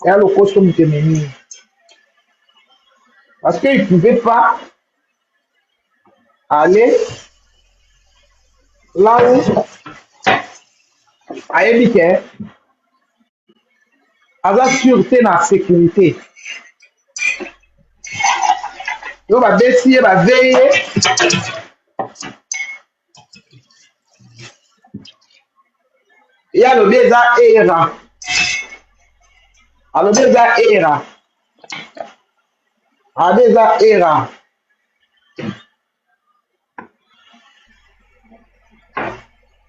Et à l'okoso mutemeni. Parce qu'il ne pouvait pas aller là où ayebi ke aza sûreté na sécurité. Yo ba besi ye ba veille ya lobi eza era. Alobi eza era. Alobi eza era.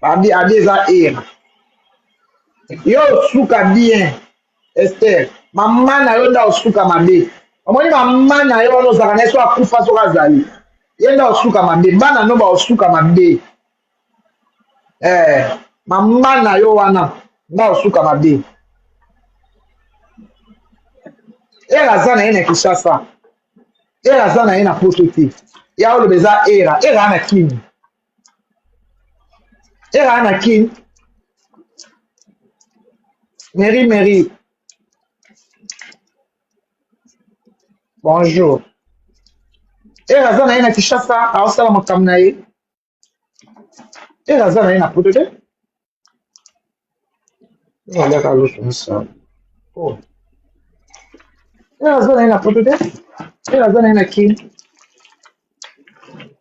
Abi eza era. Yo suka bien Esther. Mama na yo nda osuka mabe. Omoni mama na yo no zaka neso akufa so kazali. Ye nda osuka mabe. Bana no ba osuka mabe. Mama na yo wana nda osuka mabe. Era zana ina Kishasa. Era zana ina Pototi. Ya olo beza era. Era ana king. Era ana king. Mary. Bonjour. Era zana ina Kishasa. Aosala makamna ye. Era zana ina Pototi. Olha a luz no céu. Pô. Era zana ina Pototi. Era zana ina king.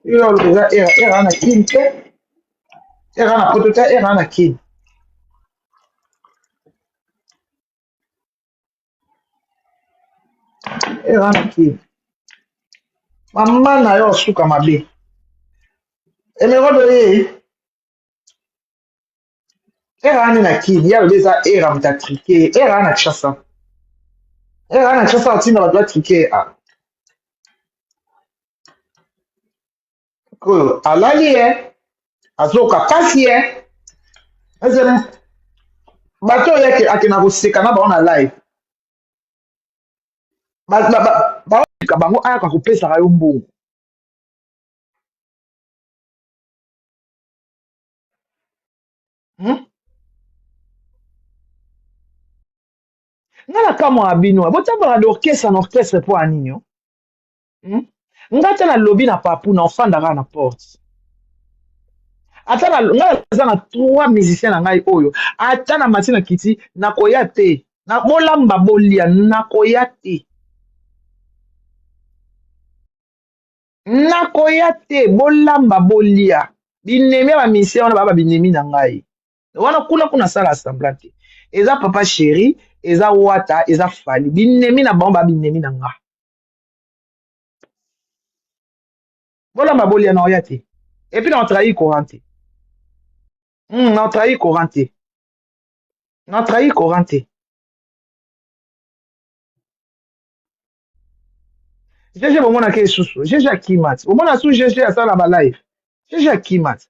Yo olo beza era ana king. Era ana Pototi. Era ana king. Era ana king. Mama na yo suka mabe. Emerodo ye. Era ana na king. Ya beza era mtatrike. Era ana Kishasa. Era ana Kishasa atina ba doit trike a. Ko alali azoka kasi ezem bato yake akina koseka na baona live. Ba bango aya ka kopesa yo mbongo. Ngala kama abino botaba d'orchestre na orchestre po aninyo. Ngata na lobby na papu na ofandaka na porte. Ata na ngala za na 3 musiciens na ngai oyo. Ata na matina kiti na koya te. Na bolamba bolia na koya te. Na koya te bolamba bolia. Binemi ba musiciens wana baba binemi na ngai. Wana kuna sala assemblée. Eza papa chéri, eza wata, eza fali. Binemi na bamba binemi na nga. Bolamba bolia na oya te. Et puis on trahi Coranté. On trahi Coranté. On trahi Coranté. Jeje bomona ke susu. Jeje akimat. Bomona su jeje asala ba live. Jeje akimat.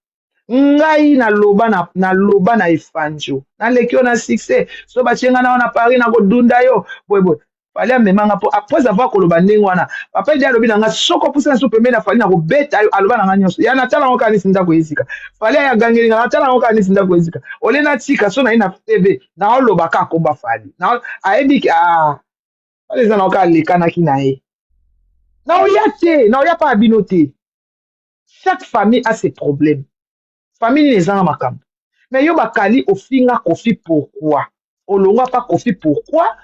Ngai na loba na efanjo. Na lekio na succès. So ba chenga na wana Paris na ko dunda yo. Boy. Fali amemanga po après avoir koloba ndenge wana. Papa dia lobi na nga soko pusa na super na fali na ko beta aloba na nga nyonso. Ya na tala ngo kanisi ndako yesika. Fali ya gangeli na tala ngo kanisi ndako yesika. Ole na tika so na ina TV na oloba ka komba fali. Na ayebi fali za na ka lekana kinae. Na oya pas abinoté. Chaque famille a ses problèmes. Famille les gens makambo. Mais yo bakali ofinga kofi pourquoi? Olonga pas kofi pourquoi?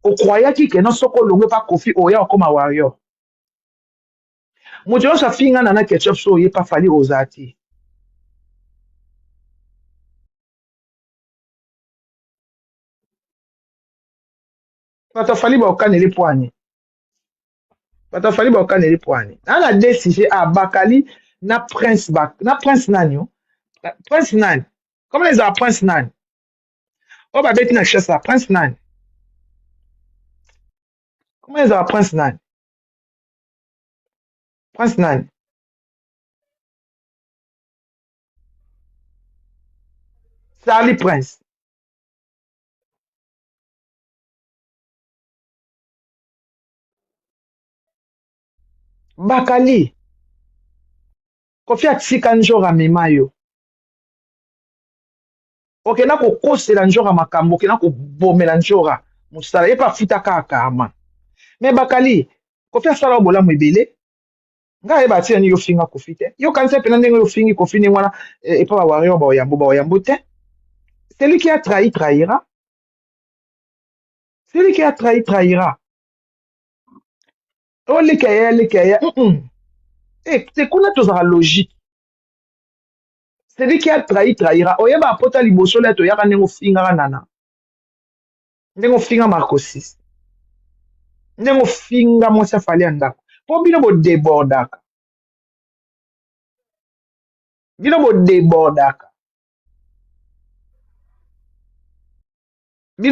O croyait que non soko longo pas kofi oya comme warrior. Mojo sa finga nana ketchup so ye pas fali ozati. Pata fali ba okanele poani. Pata fali ba okanele poani. Ana décidé à bakali na prince nanyo. Prince nan. Comment les a prince nan? O ba beti na chassa prince nan. Comment les a prince nan? Prince nan. Charlie Prince. Bakali. Kofi atika njora memayo. Ok, na ko kosela njora makambo, ok, na ko bomela njora. mosala ye mpe afuta kaka ama me bakali kofi asala bolamu ebele ngai ayeba atia nini yofinga kofi te yokanisa mpena ndenge yofingi kofi ndenge wana epa bawario baoyambo te celui qui a trahi trahira celui qui a trahi trahira oleka ye te kuna tozala logique celui qui a trahi trahira oyeba apota liboso le toyaka ndenge ofingaka nana ndenge ofinga marco 6 ndenge ofinga mwasi afali ya ndako mpo bino bodebordaka bino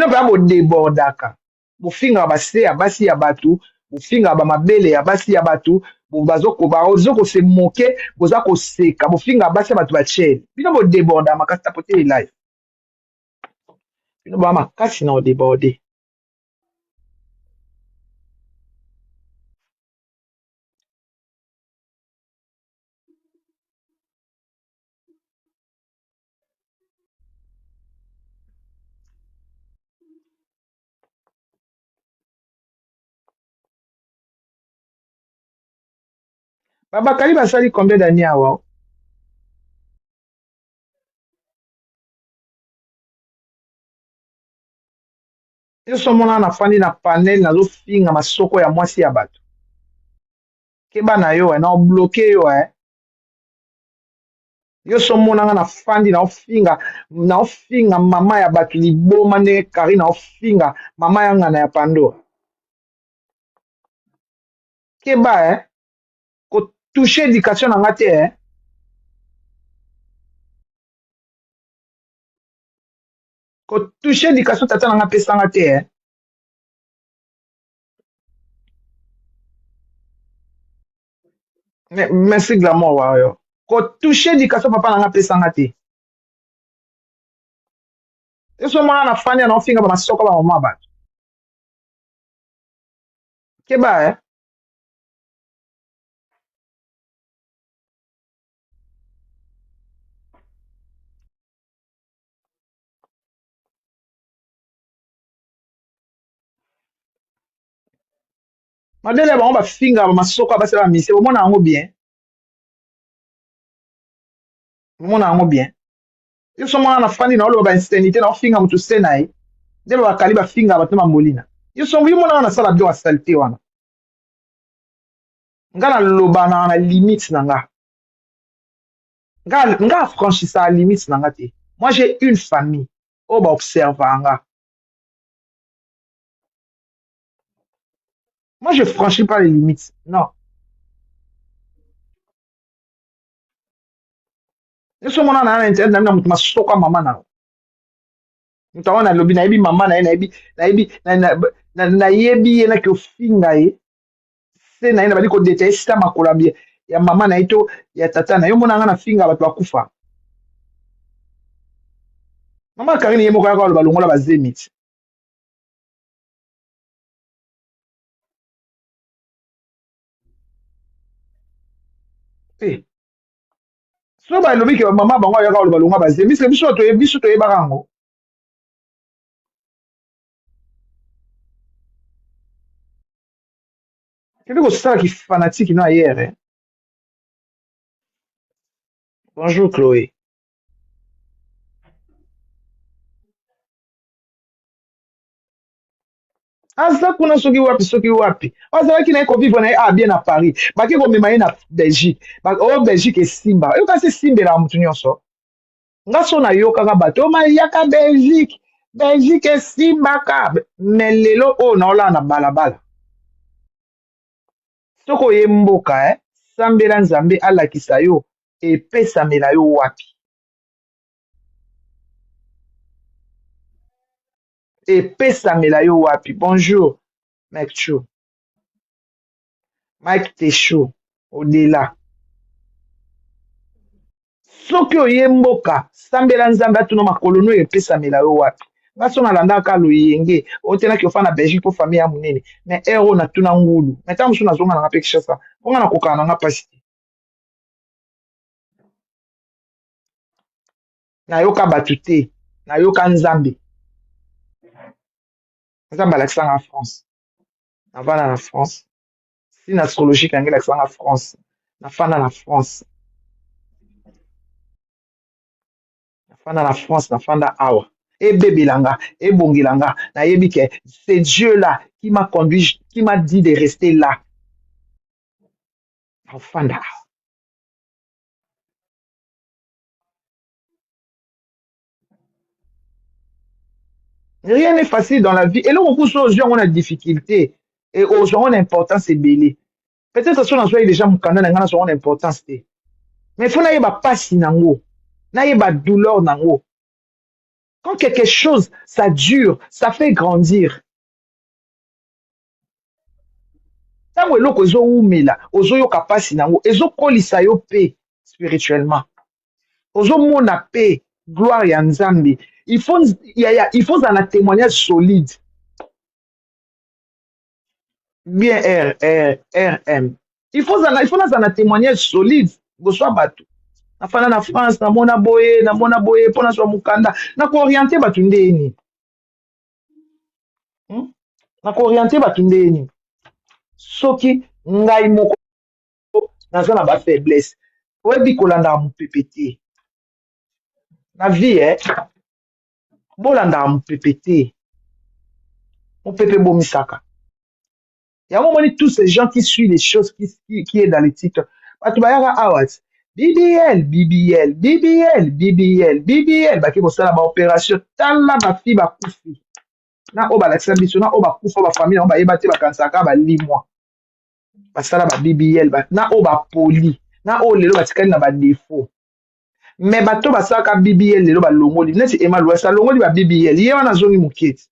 mpe bodebordaka bofingaka base ya basi ya bato bofingaka bamabele ya basi ya bato bazokose moke boza koseka bofingaka basi ya bato bachele bino bodebordaka makasi tapote elive bino baa makasi na odeborde babakali basali combien d'année awa nyonso mona nafandi na panel nazofinga masoko ya mwasi ya bato keba na yo na obloke yo nyonso monanga nafandi naofinga mama ya bato liboma ndenge kari naofinga mama ya ngana ya pandora keba kotouche éducation na nga te kotouche éducation tata na nga pesanga te merci glamour wayo kotouche éducation papa na nga pesanga te nyonso monanga nafandi naofinga bamasoko bamama bato keba madele ya bango bafinga bamasoko basala bamise bomona yango bien nyonso mwana nafandi naoloba bainsternité naofinga motu se na ye nde bakali bafinga bato bamolina nyonso yo monaka nasala bio basalite wana nga nalobanaka na limite na nga afranchisaka limite na nga te moi j'ai une famille oyo baobservaka nga moi je franchis pas les limites non nyonso monaka na internet na moto masoko ya mama na moto awana nalobi nayebi mama na ye nayebi ye naki ofinga ye se na ye na bali kodeta ye sita makolo ya mama na ye to ya tata na ye omona nga na finga bato bakufa mama karine ye moko yaka aloba longola bazemiti so balobi ke mama bango ayaka aloba longola bazemiti biso toyebaka yango kende kosala kifanatike no ayere bonjour Chloé aza kuna soki wapi azalaki na ye kovivre na ye bien na paris bake komema ye na belgique oyo belgique esimba oyokasi esimbelaka motu nyonso nga so nayokaka bato mayaka belgique esimbaka me lelo oyo naolala na balabala soki oye mboka sambela nzambe alakisa yo epesamela yo wapi epesamela yo wapi bonjour Mike Techo odela soki oye mboka sambela nzambe atuna makolo no epesamela yo wapi nga so nalandaka loyenge otenaki ofa na belgique mpo famille ya monene me ere oyo natuna ngulu me ntango mosusu nazonga nanga mpe kishasa mponga nakokaka nanga mpasi te nayoka bato te nayoka nzambe nzambe alakisanga en France navanda na France signe astrologique yange elakisanga France nafanda na France nafanda na France nafanda awa ebebelanga ebongelanga nayebi ke c'est Dieu là qui m'a conduit qui m'a dit de rester là nafanda awa rien n'est facile dans la vie et là on pousse aux gens on a difficulté et aux gens on a importance ebele peut-être so nazwaki déjà mokanda na ngai na so on a importance te mais fo nayeba pasi nango nayeba douleur nango quand quelque chose ça dure ça fait grandir ntango eloko ezowumela ozoyoka pasi nango ezokolisa yo pe spirituellement ozomona pe gloire ya nzambe il faut zala na témoignage solide bien rm il faut nazala na témoignage solide boswa bato nafanda na France namona boye mpo nazwa mokanda nakooriente bato ndeni nakooriente bato ndeni soki ngai moko naza na bafaiblesse oyebi kolandaka mopepe te na vie bolandaka mopepe te mopepe bomisaka yango omoni tous ces gens qui suivent les choses qui est dans les titres bato bayaka awa bbl baki kosala baopération tala bafi bakufi na oyo balakisa biso na oyo bakufa bafamile yango bayeba te bakanisaka balimwa basala ba bbl na oyo bapoli na oyo lelo batikali na badefo me bato basalaka bbl lelo balongoli neti emalwasa alongoli ba bbl ye wana azongi moketi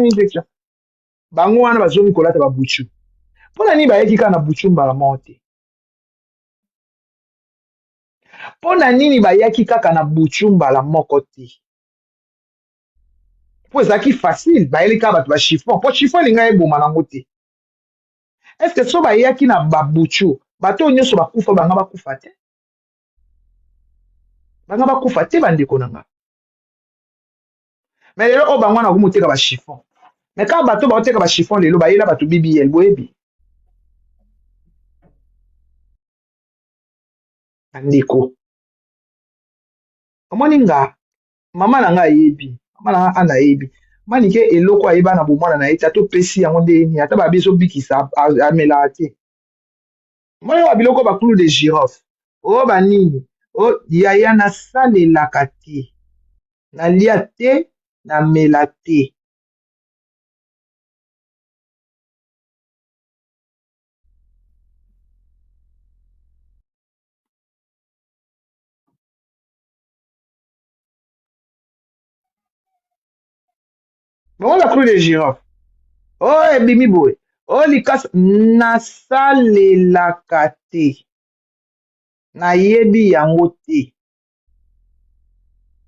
injection bango wana bazongi kolata babuchu mpona nini bayeki kaka na buchu mbala moko te mpona nini bayaki kaka na buchu mbala moko te mpo ezalaki facile bayeli kaka bato bachiffon mpo chiffon elingai eboma nango te estce so bayaki na babuchu bato oyo nyonso bakufa banga bakufa te bandeko na nga me lelo oyo bango wana bakomoteka bachiffon me kaka bato baoteka bachiffon lelo bayela bato bbl boyebi bandeko omoni nga mama na nga ayebi mama na nga ana ayebi manike eloko ayeba na bomwana na ye te atopesi yango ndeni ata babi ezobikisa amelaka te moni wa biloko baclou de girofle oyo banini o yaya nasalelaka te nalia te namela te bongo baclou de girofle oyo ebimi boye oyo likasa nasalelaka te nayebi yango te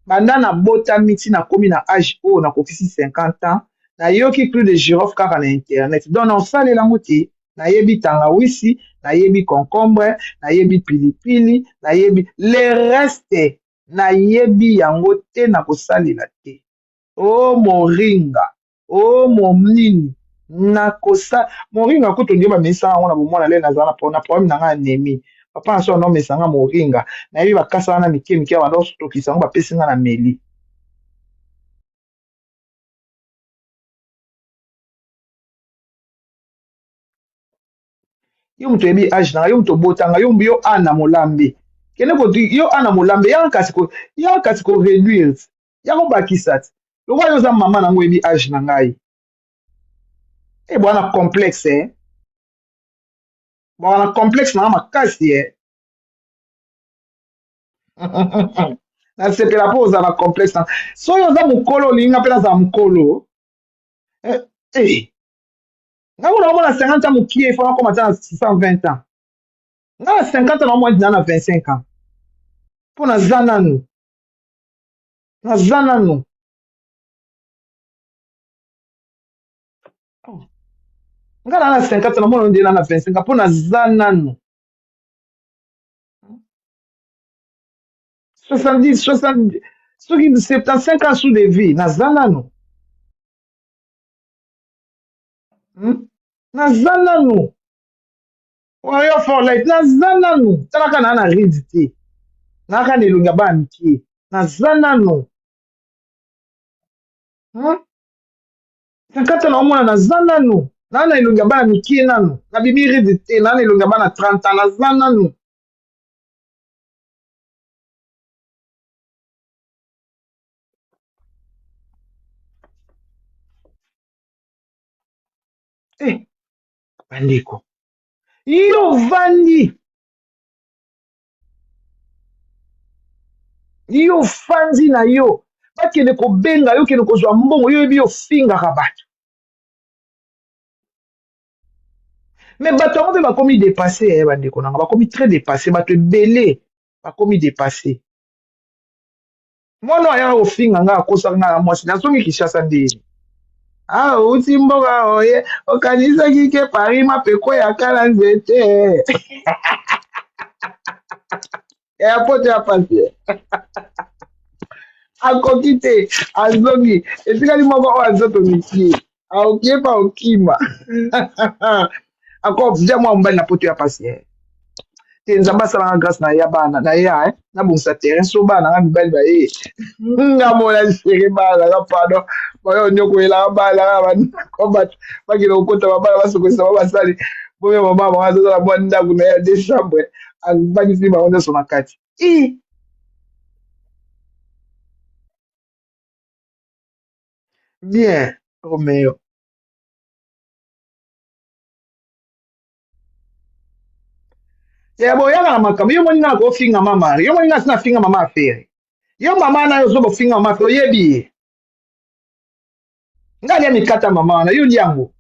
banda nabotami ti nakomi na age oyo nakokisi 50 ans nayoki clou de girofle kaka na internet donc naosalela yango te nayebi tangawisi nayebi concombre nayebi pilipili nayebi le reste nayebi yango te nakosalela te o moringa o monini moringa kutu ndio bamesanga yango na bomwana lelo nazala na problème na ngai anemi papa na so anomesanga moringa nayebi bakasa wana mike mike bandotokisa yango bapesi nga na meli yo moto oyebi age nanga yo moto obotanga yo ana molambe kende koti yo ana molambe yaka kasi koreduire yako bakisa ti lokwa yo oza mama nango oyebi age na ngai bwana complexe bwana complexe nanga makasi nasepela mpo ozala complexe na soki oza mokolo olinga mpe nazala mokolo ngai kuna omona 50 ans mokie efo nakoma tia na 620 ans ngai na 50 ans naomwa dina na 25 ans mpo naza nanu ngai na 50 ans naomona ndena na 25 ans mpo naza nanu 70, 70, soki 75 ans sous de vie, naza nanu. Naza nanu. Oyo for life, naza nanu. Talaka na ridi te. Naka na elongi ya bana mike. Naza nanu. 50 na omona naza nanu. Na elongi ya bana mike nanu. Na bibi ridi te. Na elongi ya bana 30 ans, naza nanu. Bandeko. Yo vandi. Yo fandi na yo. Bakende kobenga yo kende kozwa mbongo yo ebi yo fingaka bato. Mais bato yango mpe bakomi dépassé bandeko nanga bakomi très dépassé bato ebele bakomi dépassé. Mwana aya ofinga nga akosaka nga na mwasi nazongi Kinshasa ndeni. Uti mboka oye okanisaki ke Paris mapeko ya kala nzete. Airport ya papier. Akoki te azongi etikali moko oyo azoto mikie aokie pa okima ako via mwa mobali na poto ya papier te nzambe asalanga grâce na ya bana na ya nabongisa terrain so bana nga mibali baye nga mona sere bana nga pardon bayo nyoko elanga bana nga bandako bato bakila kokota babana basokolisa babasali boye mama bango azozala mwa ndako na ya de chambre abakisi bango nyonso na kati bien Romeo. Ya boyaka na makambo yo moni na ko finga mama yo moni na sina finga mama affaire yo mama na yo zo bo finga mama affaire yebi ngali ya mikata mama na yo liango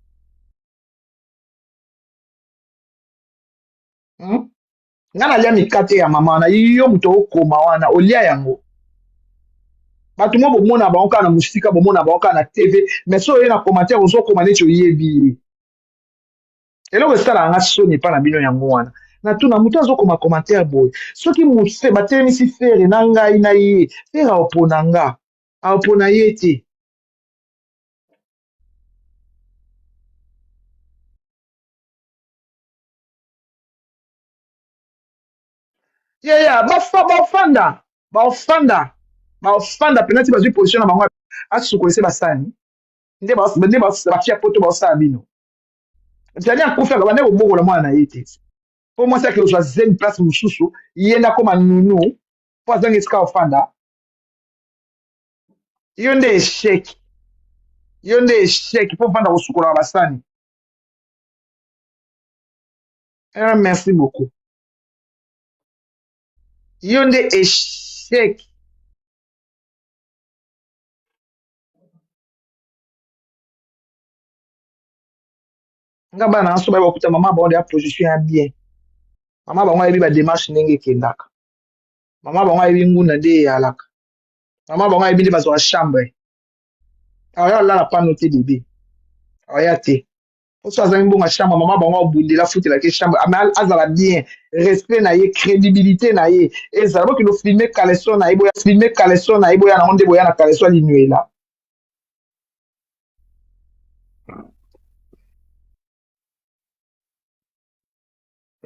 ngana lia mikate ya mama na yo muto okoma wana olia yango bato mo bomona bango kaka na musika bomona bango kaka na TV mais so ye na commentaire ozokoma neti oyebi eloko esala nga soni epa na bino yango wana na tuna moto azokoma commentaire boye soki mose batelemisi fere na ngai na ye fere aopona nga aopona ye te bafanda penati bazwi position na bango asukolise basani nde bafia poto baosala bino tani akufaka bande kobokola mwana na ye te po mwasi ake ozwa zeng place mosusu ye nde akoma nunu po azangi esika ofanda yo nde eshek po ofanda kosukolaka basani merci beaucoup yo nde eshek nga bana naso baye bakuta mama bango ya position ya bien mama bango ayebi badémarche ndenge ekendaka mama bango ayebi ngunda nde eyalaka mama bango ayebi nde bazwaka chambre aoya olala pano te bebe aoya te oso azangi mbongo ya chambre mama bango abundela futelaki chambre azala bien respect na ye crédibilité na ye ezala bokende ofilme kaleson na ye boya nango nde boya na kaleson alinuela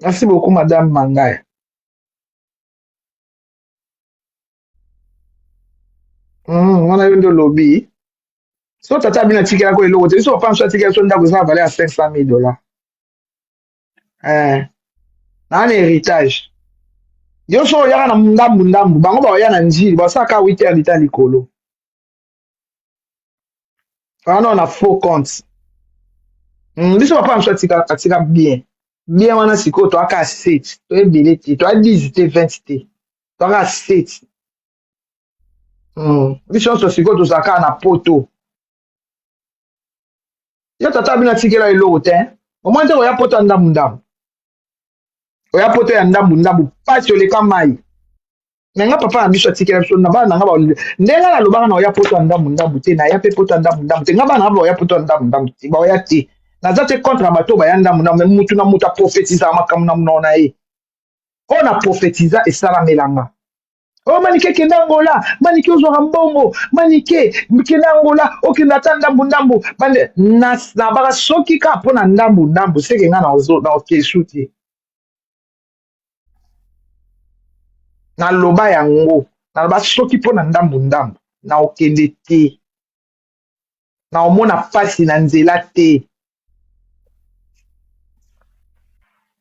merci beaucoup madame Mangaya wana yo nde olobi so tata abino atikelako eloko te so papa so atikela so ndako eza na valeur ya 500 000 na héritage yo so oyaka na ndambu bango baoya na njili basalaka 8 heures lita likolo wana na faux compte biso papa mosu atika bien wana sikoyo toaka 7 toyebele te toya 10 te 20 te toaka 7 biso nyonso sikoyo tozalaka na poto yo tata bino atikela eloko te omoi nte oya poto ya ndambu oya poto ya ndambu pasi oleka mai me nga papa na biso atikela biso na bana nanga ndenge nalobaka na oya poto ya ndambu te naya mpe poto ya ndambu te nga bana nanga baoya poto ya ndambu te baoya te naza te contre na bato baya ndambu me mutu na mutu aprofetizaka makambo na munao na ye oyo na profetiza esalamelanga Oh manike kenda Angola, manike ozwaka mbongo, manike kenda Angola, okenda ata ndambu bande na baka soki ka mpo na ndambu seke nga na okesu te. Na loba yango, na loba soki mpo na ndambu na okende te. Na omona pasi na nzela te.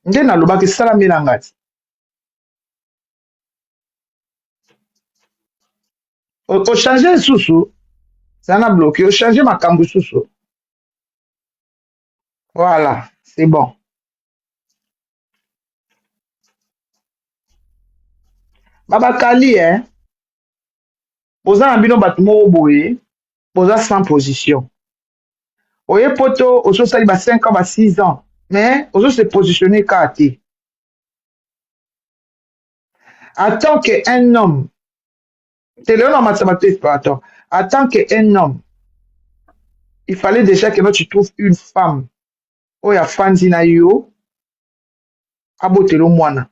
Nde na loba ke sala melanga te. O changer susu, ça n'a bloqué, o changer makambu susu. Voilà, c'est bon. Baba Kali, boza na bino bato moko boye, boza sans position. Oye poto, ozo sali ba 5 ans, ba 6 ans, mais ozo se positionner kate. En tant qu'un homme, en tant qu'un homme, il fallait déjà que tu trouves une femme. Oya fanzi na yo, abotelo mwana.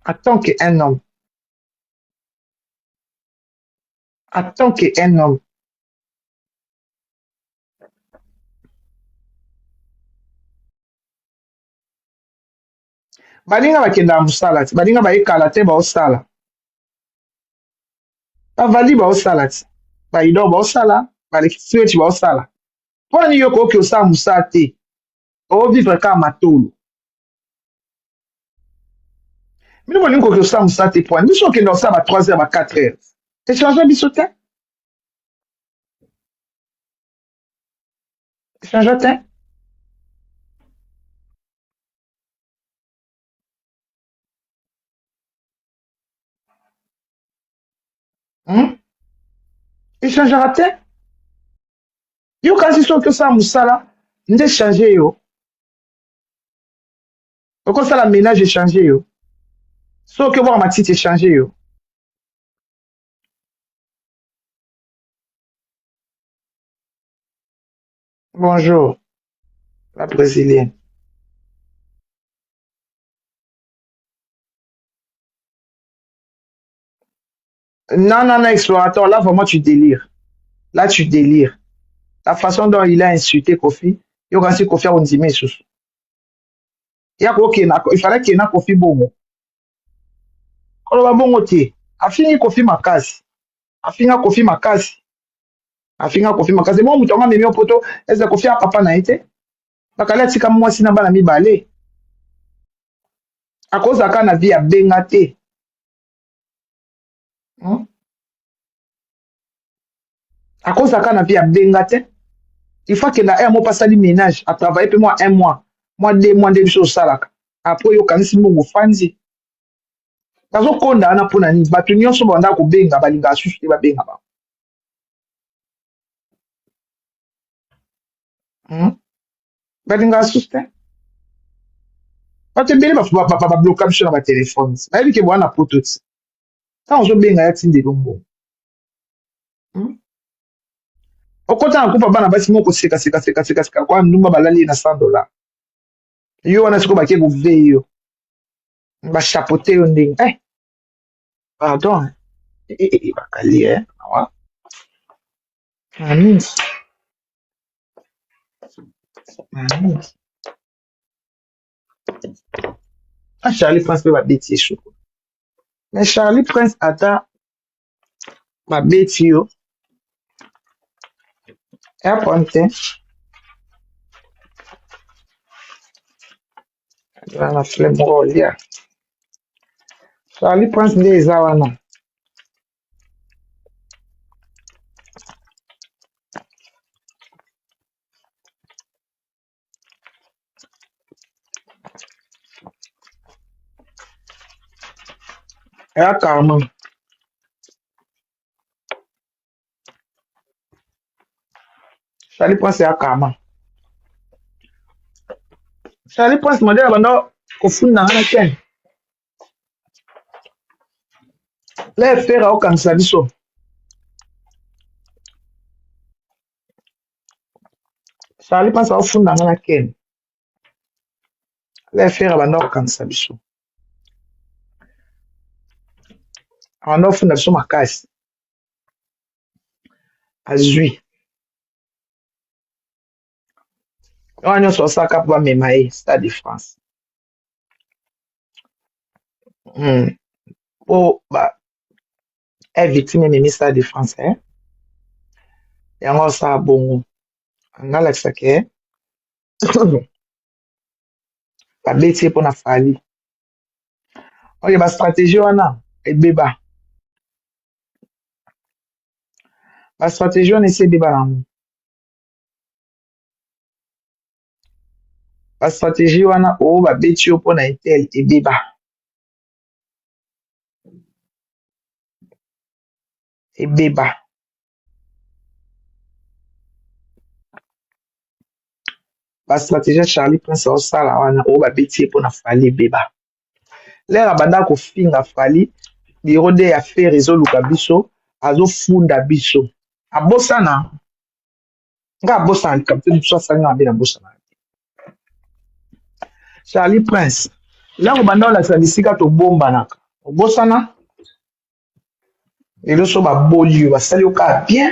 En tant qu'un homme. En tant qu'un homme. Balinga bakenda musala ti, balinga baekala te baosala. Bavali baosala ti, baidor baosala, balekisio ti baosala. Mpo nini yo koki osala musala te, ovivre kaka matolo. Mino bolingi koki osala musala te po, biso okende osala ba 3 heures, ba 4 heures. Echange biso te? Echange te? Echangera te? Yo kasi soki osala musala, nde change yo. Okosala ménage échanger yo. Soki obwaka matiti échanger yo. Bonjour, la brésilienne. Non, explorateur, là vraiment tu délires. Là tu délires. La façon dont il a insulté Kofi, yo kasi Kofi a ondimé sous. Il fallait qu'il y ait Kofi bongo. Koloba bongo te. Afini Kofi makasi. Afinga Kofi makasi. Afinga Kofi makasi. Bon mutonga memi opoto, eza Kofi a papa na ite. Bakala tika mwasi na bana mibale. Akoza ka na vie ya benga te. Akoza ka na vie ya benga te. Il faut que la mo pasali ménage à travailler pour moi 1 mois. Moi 2 mois de biso salaka. Après yo kanisi mbongo fanzi. Tazo konda na pona ni batu nyonso banda ko benga balinga susu te ba benga ba. Balinga susu te. Batu bele ba bloquer biso na ba téléphone. Ba yebi ke bwana pototi. Ta ozo benga ya tinde lombo. Okota na kupa bana basi moko seka kwa ndumba balali na $100. Yo wana siko bakie kuve yo. Ba chapeauter yo ndenge. Pardon. Bakali awa. Charlie Prince peut babeti chou. Mais Charlie Prince ata babeti yo. Aponte. Na flemme rolia. Charlie Prince nde eza wana. Ya karma. Charlie Prince ya karma. Charlie Prince modèle bando kofunda ngana ken. Le fera okanisa biso. Charlie Prince ofunda ngana ken. Le fera bando okanisa biso. abanda kofunda biso makasi azwi wana nyonso basalaka mpo bamema ye Stade de France mpo victime ememi Stade de France yango asala bongo angalakisa ke babeti ye mpona fali oyo bastratégie wana ebeba bastratégie wana esi ebeba nango bastratégie wana oyo babeti yo mpona etel ebeba ebeba bastratégie Charlie Prince osala wana oyo babeti ye mpona fali ebeba lere abanda kofinga fali biro de affaire ezoluka biso azofunda biso abosana nga abosana kapitene biso asali nga mabe na bosana Charlie Prince lere obanda olakisa bisika tobombanaka obosana lelo so baboli yo basali yo kaka bien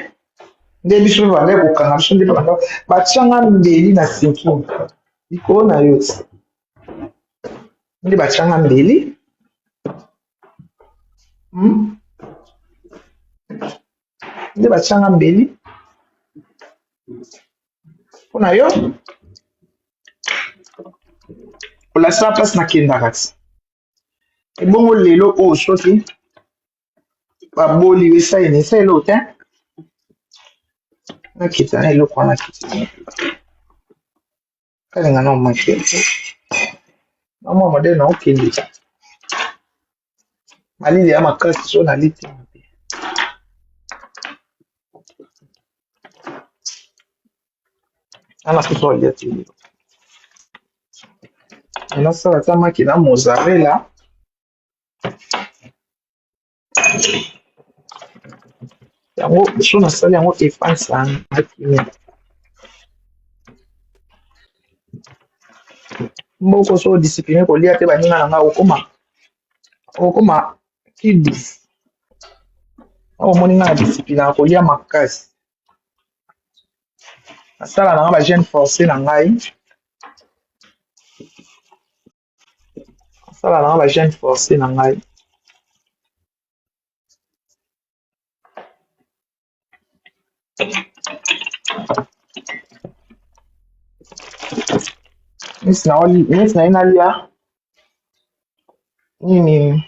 nde biso mpe bandaki kokanga biso nde banda batianga mbeli na sinking likolo na yo ti nde batianga mbeli nde batianga mbeli mpona yo olasala mpasi nakendaka ti ebongo lelo oyo soki baboli esaini esaelo te nakita na eloko wana kiti kalinga na omake na mwa modele na okende malili ya makasi so naliti mabe ana kusa olia ti lelo nasala ta maki na mozzarella yango so nasali yango efansa makimia mboko so discipline kolia te baninga na nga okoma kidu omoni nga na discipline ya kolia makasi nasala na nga bagene forcé na ngai nasala na nga bagene forcé na ngai neti na ye nalia nini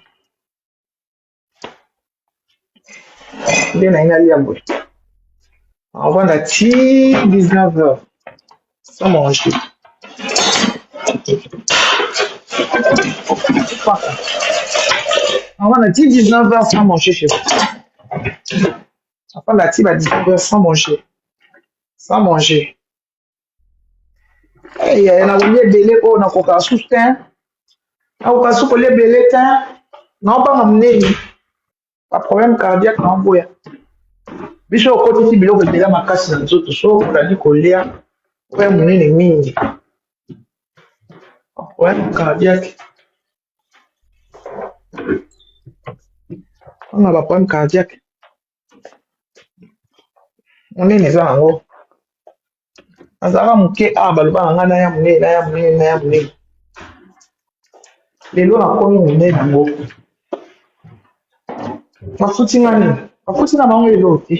nde na ye nalia boye avanda ti 19h sans manger avanda ti 19h sans manger chez vous avanda ti ba 19h sans manger nakolia ebele oyo nakoka susu te nakoka su kolia ebele te naobanga monene baproblème cardiaque naoboya biso okotisi biloko ebele makasi na nzoto so ozali kolia oya monene mingi baproblème cardiaque wana baproblème cardiaque monene eza nango nazalaka moke awa baloba na ngai naya monene lelo nakomi monene yango bafuti nga nini bafuti na bango lelo te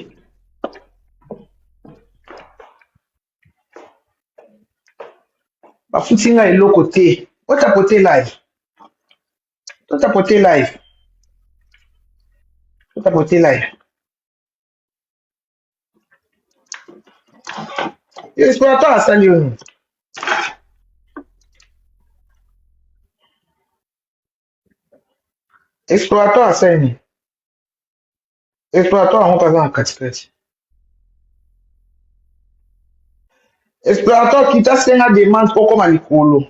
bafuti nga eloko te otapote live explorateur asali yo nini explorateur asali nini explorateur yango kaza na katikati explorateur kita senga demande okoma likolo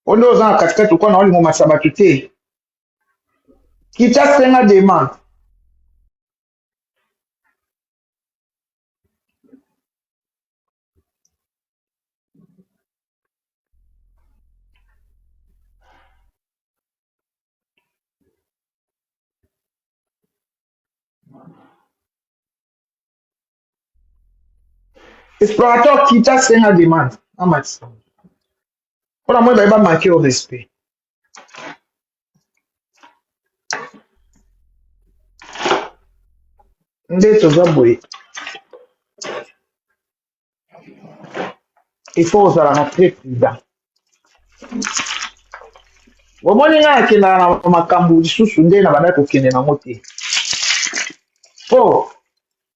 onde oza na katikati okwana olinga omatisa bato te kita senga demande Explorateur qui t'a c'est une demande. Amati. Pour la moi, il va manquer au respect. Nde toza boye. Il faut ozala très prudent. Omoni nga akenda na makambo lisusu nde na banda kokende nango te. Po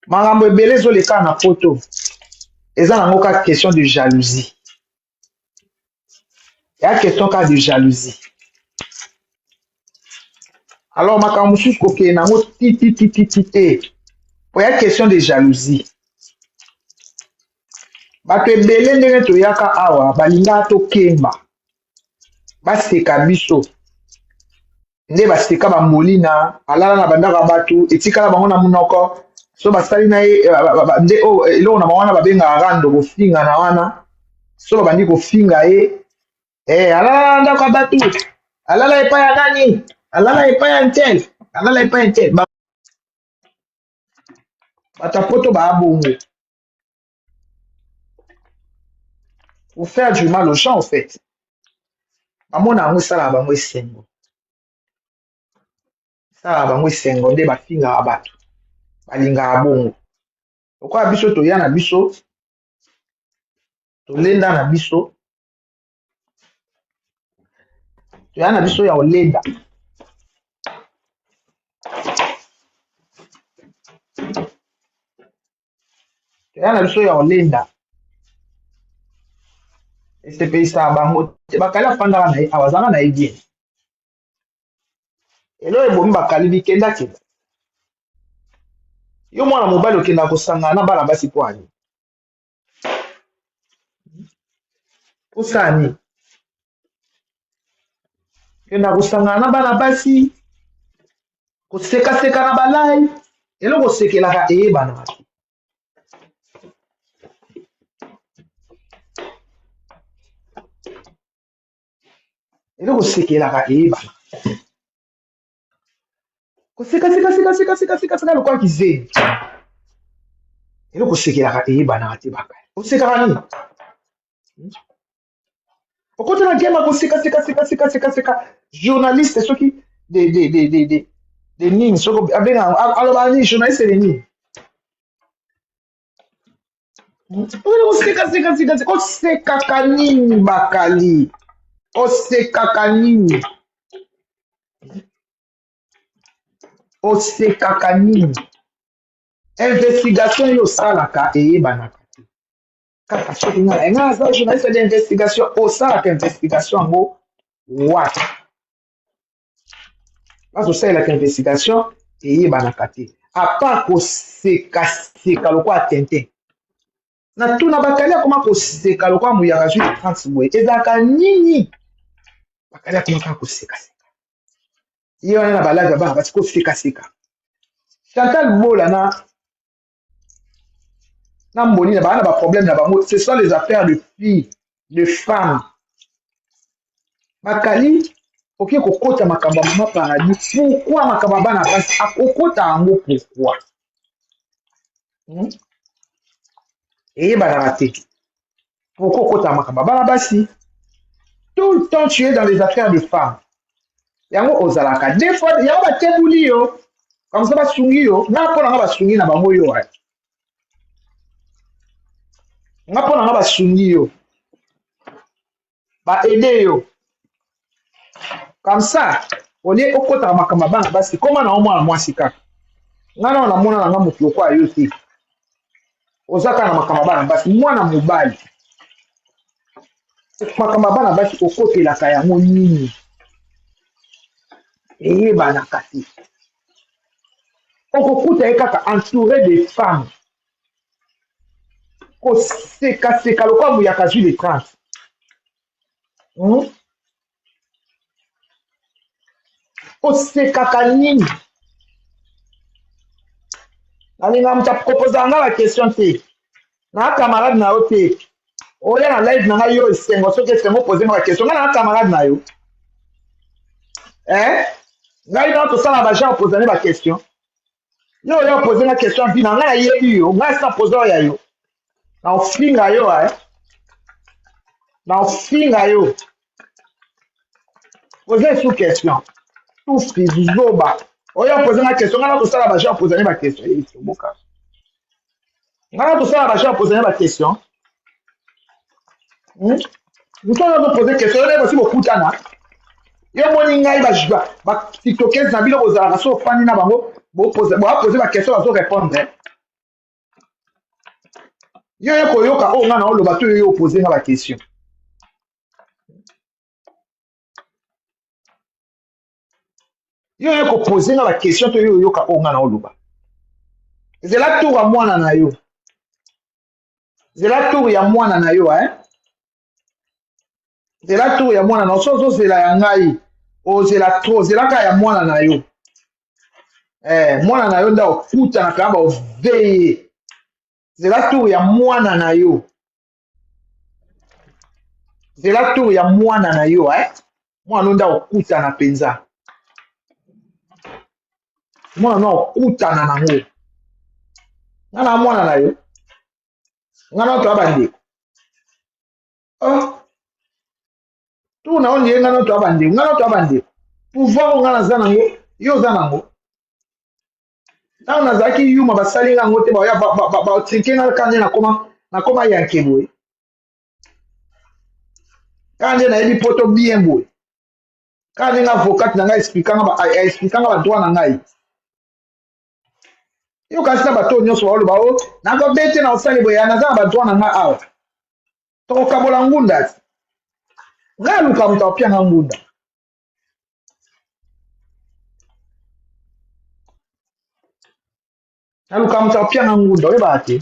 makambo ebele ezoleka na poto. Eza nango ka question de jalousie. Ya question ka de jalousie. Alors makambo mosusu kokende nango ti te. Po ya question de jalousie. Bato ebele ndenge toyaka awa balinga tokemba. Baseka biso. Nde baseka ba molina alala na bandaka bato etikala bango na munoko so basali na ye nde o eloko na bango na babenga rando kofinga na wana so babandi kofinga ye alala na ndako bato alala epai ya nani alala epai ya ntel alala epai ya ntel bato poto baabongo pour faire du mal aux gens en fait bamona yango esala bango esengo sala bango esengo nde bafingaka bato balingaka bongo lokola biso toya na biso tolenda na biso toya na biso ya olenda toya na biso ya olenda esepelisa bango te bakali afandaka na ye awazanga na ye bien elo ebomi bakali bikendakenda yo mwana mobali okenda kosangana na bana basi po ani osani kenda kosangana na bana basi kosekaseka na balai elo kosekelaka eyebana elo kosekelaka eyebana kosekaseka lokola kizeni elo kosekelaka eyebana te bakali osekaka nini okotana gema kosekaseka journaliste soki de nini soko abenga aloba nini journaliste de nini osekaka nini bakali osekaka nini osekaka nini investigation yo osalaka eyebanaka te kaka soki nga aza journaliste d'investigation osalaka investigation yango wat basi osalelaka investigation eyebanaka te apart kosekaseka lokola tintin na tuna bakali akoma koseka lokola muyaka zwi 30 boye ezalaka nini bakali akomaka kosekaseka ye wana na balage ya bana basi kosekaseka Chantal Bola na mboni na bana ba problème na bango ce sont les affaires de filles de femmes bakali okie kokota makambo ya mama paradis pourquoi makambo ya bana basi akokota yango pourquoi eyebanaka te pourquoi okota makambo ya bana basi tout le temps tu es dans les affaires de femmes yango ozalaka des fois yango batebuli yo comme ça basungi yo nga mpo nanga basungi na bango yo nga mpo nanga basungi yo baede yo comme ça olie okotaka makambo ya bana basi koma na omwana mwasi kaka nga nao namona nanga moto lokola yo te oza kaka na makambo ya bana basi mwana mobali makambo ya bana basi okotelaka yango nini eyebanaka te okokuta ye kaka entouré de femmes kosekaseka lokola muyaka zwi de 30 osekaka nini nalinga moto apropose nga baquestion te na camarade na yo te oya na live na ngai yo esengo soki esengo opose nga baquestion ngai na camarade na yo ngai na tosala bagen opose ne baquestion yo oya opose nga question mpi na ngai nayebi yo ngai sina pose oyo ya yo Na ofinga yo, Na ofinga yo. Posez sous question. Tout fizoba. Oya poser ma question. Ngana to sala ba gens poser ma question. Ngana to sala ba gens poser ma question. Vous allez poser question. On est aussi beaucoup tana. Yo moni ngai ba tiktokers na bilo kozala so fani na bango bo poser ma question azo répondre. Yo ko yoka o ngana o loba to yo poser na ba question. Yo ko poser na ba question to yo yoka o ngana o loba. C'est la tour à moi na yo. C'est la tour ya mwana na yo C'est la tour ya mwana na so c'est la yangai. O c'est la trop, c'est la ka ya mwana na yo. Mwana na yo nda okuta na kamba o veille. C'est la tour ya mwana na yo. C'est la tour ya mwana na yo Mwana nda okuta na penza. Mwana na okuta na nango. Ngana mwana na yo. Ngana to abandi. Tu na onye ngana to abandi. Ngana to abandi. Pouvoir ngana za nango. Yo za nango. Na nazaki yuma basali nango te ba ya ba trinke na kanje na koma yanke boy. Kanje na ebi poto bien boy. Kanje nga avocat na nga expliquanga ba droit na ngai. Yo kasi na bato nyonso ba oloba o na ko bete na osali boy na za ba droit na nga awa. To kabola ngunda. Nga luka mta opia na ngunda. Na luka mta opia na ngunda we ba ate.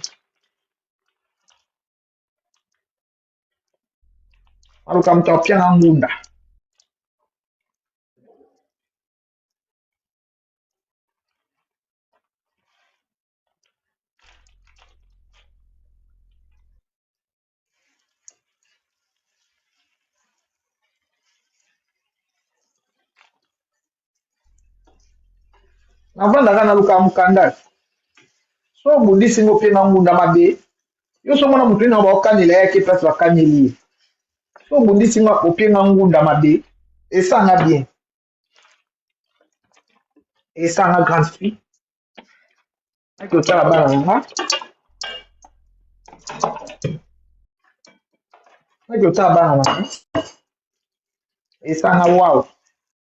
Na luka mta opia na ngunda. Na vanda kana luka mukanda. So bundisi ngo pe na ngunda mabe. Yo so mona mutu na ba okanila yake place bakanyeli. So bundisi ngo openga ngunda mabe. Et ça nga bien. Et ça nga grande fille. Avec le tala bana. Avec le tala bana. Et ça nga wow.